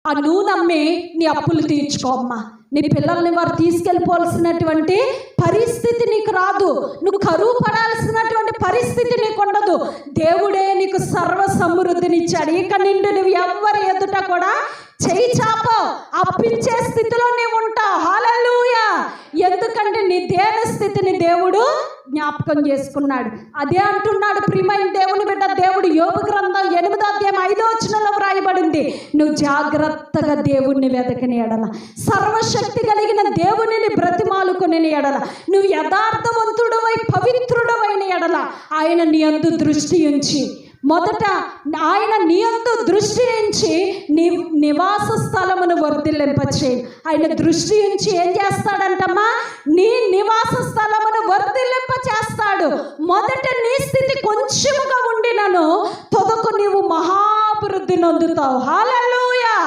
ఆ నూనె అమ్మి నీ అప్పులు తీర్చుకోమ్మా. నీ పిల్లల్ని వారు తీసుకెళ్ళిపోవాల్సినటువంటి పరిస్థితి నీకు రాదు. నువ్వు కరువు పడాల్సినటువంటి పరిస్థితి నీకు ఉండదు. దేవుడే నీకు సర్వ సమృద్ధినిచ్చాడు. ఇక నిండు నువ్వు ఎవ్వరి ఎదుట కూడా చేయి చాపో అప్పించే స్థితిలో నీవు ఉంటావు. హల్లెలూయా. ఎందుకంటే నీ దేన స్థితిని దేవుడు జ్ఞాపకం చేసుకున్నాడు. అదే అంటున్నాడు ప్రియమైన దేవుని బిడ్డ. దేవుడు యోబు గ్రంథం 8వ అధ్యాయం 5వ వచనంలో వ్రాయబడింది, నువ్వు జాగ్రత్తగా దేవుణ్ణి వెతకని ఎడల, సర్వశక్తి కలిగిన దేవునిని బ్రతిమాలుకుని ఎడల, నువ్వు యథార్థవంతుడవై పవిత్రుడవైన ఎడల ఆయన నీ యందు దృష్టి ఉంచి, మొదట ఆయన నీ యందు దృష్టి ఉంచి నీ నివాస స్థలమును వర్ధిల్లింపచేయి. ఆయన దృష్టి ఉంచి ఏం చేస్తాడంటమ్మా? నీ నివాస స్థలమును వర్ధిల్లింప చేస్తాడు. మొదట నీ స్థితి కొంచెముగా ఉండినను తొదకు నీవు మహాభివృద్ధి నొందుతావు. హల్లెలూయా.